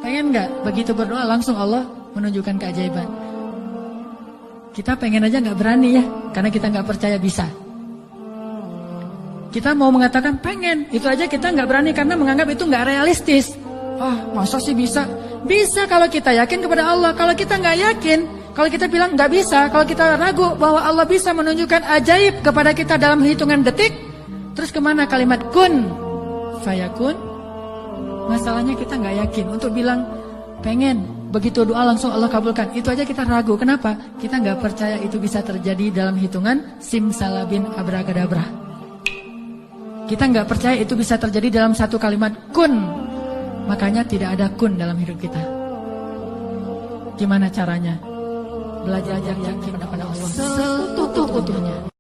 Pengen nggak begitu berdoa langsung Allah menunjukkan keajaiban? Kita pengen aja nggak berani ya, karena kita nggak percaya bisa. Kita mau mengatakan pengen, itu aja kita nggak berani karena menganggap itu nggak realistis. Masa sih bisa? Bisa kalau kita yakin kepada Allah. Kalau kita nggak yakin, kalau kita bilang nggak bisa, kalau kita ragu bahwa Allah bisa menunjukkan ajaib kepada kita dalam hitungan detik, terus kemana kalimat kun fayakun? Masalahnya kita nggak yakin untuk bilang pengen, begitu doa langsung Allah kabulkan. Itu aja kita ragu. Kenapa? Kita nggak percaya itu bisa terjadi dalam hitungan simsalabin abracadabra. Kita nggak percaya itu bisa terjadi dalam satu kalimat kun. Makanya tidak ada kun dalam hidup kita. Gimana caranya? Belajar yakin kepada Allah seutuh-utuhnya.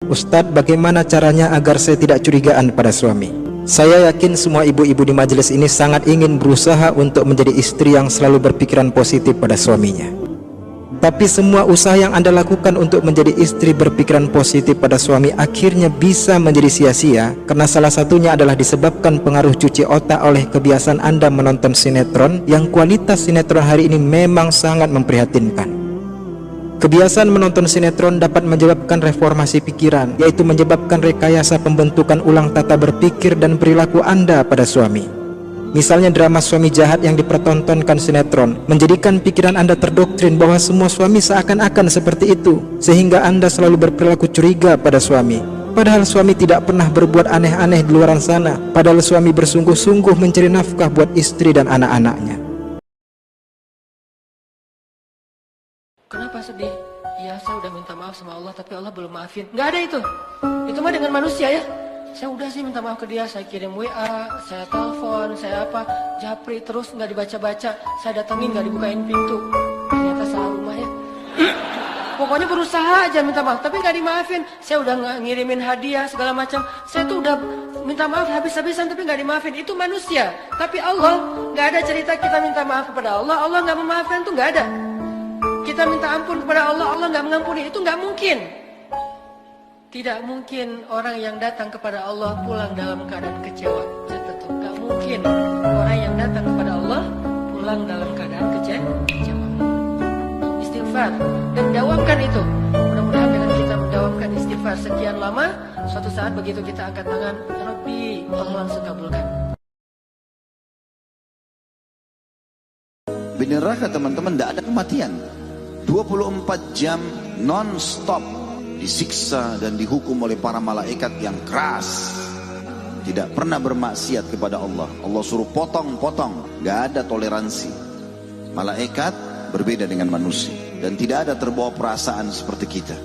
Ustadz, bagaimana caranya agar saya tidak curigaan pada suami? Saya yakin semua ibu-ibu di majelis ini sangat ingin berusaha untuk menjadi istri yang selalu berpikiran positif pada suaminya. Tapi semua usaha yang Anda lakukan untuk menjadi istri berpikiran positif pada suami akhirnya bisa menjadi sia-sia, karena salah satunya adalah disebabkan pengaruh cuci otak oleh kebiasaan Anda menonton sinetron yang kualitas sinetron hari ini memang sangat memprihatinkan. Kebiasaan menonton sinetron dapat menyebabkan reformasi pikiran, yaitu menyebabkan rekayasa pembentukan ulang tata berpikir dan perilaku Anda pada suami. Misalnya drama suami jahat yang dipertontonkan sinetron menjadikan pikiran Anda terdoktrin bahwa semua suami seakan-akan seperti itu, sehingga Anda selalu berperilaku curiga pada suami. Padahal suami tidak pernah berbuat aneh-aneh di luar sana. Padahal suami bersungguh-sungguh mencari nafkah buat istri dan anak-anaknya. Kenapa sedih? Ya saya udah minta maaf sama Allah tapi Allah belum maafin. Nggak ada itu. Itu mah dengan manusia ya. Saya udah sih minta maaf ke dia. Saya kirim WA, saya telepon, saya apa, japri terus nggak dibaca-baca. Saya datengin nggak dibukain pintu. Ternyata salah rumah ya. Pokoknya berusaha aja minta maaf tapi nggak dimaafin. Saya udah ngirimin hadiah segala macam. Saya tuh udah minta maaf habis-habisan tapi nggak dimaafin. Itu manusia. Tapi Allah nggak ada cerita kita minta maaf kepada Allah. Allah nggak memaafkan tuh nggak ada. Kita minta ampun kepada Allah, Allah nggak mengampuni, itu nggak mungkin. Tidak mungkin orang yang datang kepada Allah pulang dalam keadaan kecewa. Tetap nggak mungkin orang yang datang kepada Allah pulang dalam keadaan kecewa. Istighfar dan dawamkan itu. Mudah-mudahan dengan kita mendawamkan istighfar sekian lama, suatu saat begitu kita angkat tangan, Rabbi, Allah langsung kabulkan. Di neraka teman-teman tidak ada kematian. 24 jam non-stop disiksa dan dihukum oleh para malaikat yang keras. Tidak pernah bermaksiat kepada Allah. Allah suruh potong-potong, gak ada toleransi. Malaikat berbeda dengan manusia dan tidak ada terbawa perasaan seperti kita.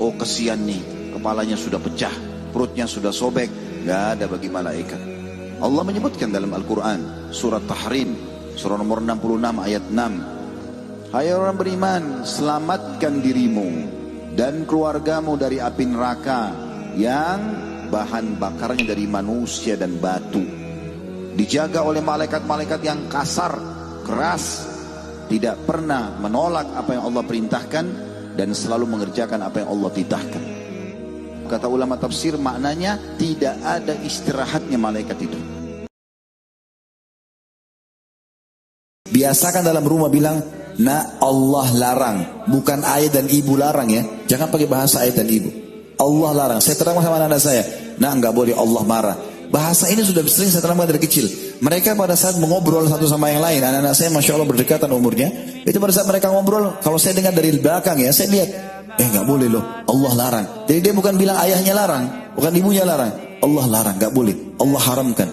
Oh kesian nih, kepalanya sudah pecah, perutnya sudah sobek. Gak ada bagi malaikat. Allah menyebutkan dalam Al-Quran surat Tahrim, surah nomor 66 ayat 6. Hai orang beriman, selamatkan dirimu dan keluargamu dari api neraka yang bahan bakarnya dari manusia dan batu. Dijaga oleh malaikat-malaikat yang kasar, keras, tidak pernah menolak apa yang Allah perintahkan dan selalu mengerjakan apa yang Allah titahkan. Kata ulama tafsir maknanya tidak ada istirahatnya malaikat itu. Biasakan dalam rumah bilang, nah Allah larang, bukan ayah dan ibu larang ya. Jangan pakai bahasa ayah dan ibu. Allah larang. Saya terangkan sama anak-anak saya, nah nggak boleh Allah marah. Bahasa ini sudah sering saya terangkan dari kecil. Mereka pada saat mengobrol satu sama yang lain, anak-anak saya masya Allah berdekatan umurnya. Itu pada saat mereka ngobrol, kalau saya dengar dari belakang ya, saya lihat, nggak boleh loh, Allah larang. Jadi dia bukan bilang ayahnya larang, bukan ibunya larang. Allah larang, nggak boleh. Allah haramkan.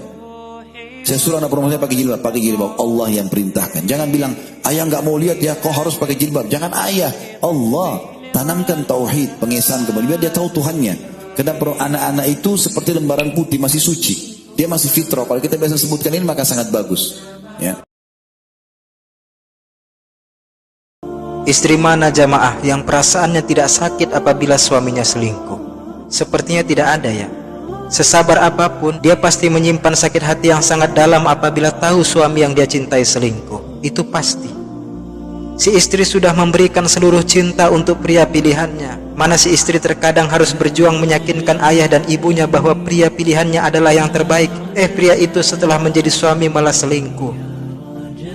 Saya suruh anak perempuan saya pakai jilbab. Allah yang perintahkan. Jangan bilang, ayah nggak mau lihat ya, kau harus pakai jilbab. Jangan ayah, Allah. Tanamkan tauhid, pengesahan kembali. Biar dia tahu Tuhannya. Karena anak-anak itu seperti lembaran putih, masih suci. Dia masih fitrah. Kalau kita biasa sebutkan ini maka sangat bagus. Ya. Istri mana jamaah yang perasaannya tidak sakit apabila suaminya selingkuh? Sepertinya tidak ada ya. Sesabar apapun, dia pasti menyimpan sakit hati yang sangat dalam apabila tahu suami yang dia cintai selingkuh. Itu pasti. Si istri sudah memberikan seluruh cinta untuk pria pilihannya. Mana si istri terkadang harus berjuang meyakinkan ayah dan ibunya bahwa pria pilihannya adalah yang terbaik. Pria itu setelah menjadi suami malah selingkuh.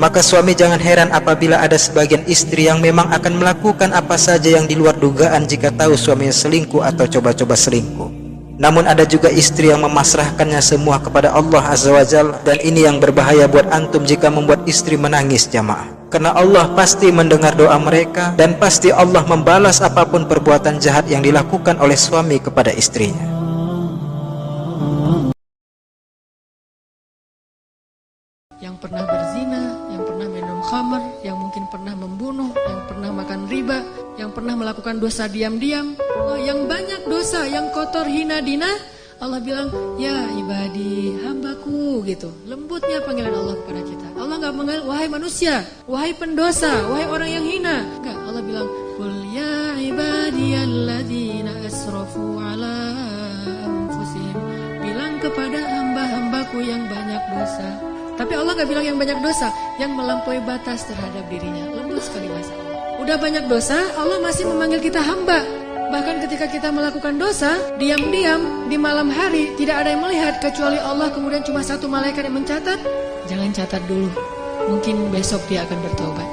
Maka suami jangan heran apabila ada sebagian istri yang memang akan melakukan apa saja yang di luar dugaan jika tahu suaminya selingkuh atau coba-coba selingkuh. Namun ada juga istri yang memasrahkannya semua kepada Allah Azza wa Jalla, dan ini yang berbahaya buat antum jika membuat istri menangis jamaah. Karena Allah pasti mendengar doa mereka dan pasti Allah membalas apapun perbuatan jahat yang dilakukan oleh suami kepada istrinya. Yang pernah berzina, yang pernah minum khamar, yang mungkin pernah membunuh, yang pernah makan riba, yang pernah melakukan dosa diam-diam, yang banyak dosa, yang kotor, hina, dina, Allah bilang, ya ibadi, hambaku, gitu. Lembutnya panggilan Allah kepada kita. Allah gak menganggap, wahai manusia, wahai pendosa, wahai orang yang hina. Enggak, Allah bilang, qul ya ibadiyalladzina asrafu ala anfusihim. Bilang kepada hamba-hambaku yang banyak dosa. Tapi Allah gak bilang yang banyak dosa, yang melampaui batas terhadap dirinya. Lembut sekali bahasa Allah. Udah banyak dosa, Allah masih memanggil kita hamba. Bahkan ketika kita melakukan dosa, diam-diam di malam hari, tidak ada yang melihat kecuali Allah, kemudian cuma satu malaikat yang mencatat. Jangan catat dulu, mungkin besok dia akan bertobat.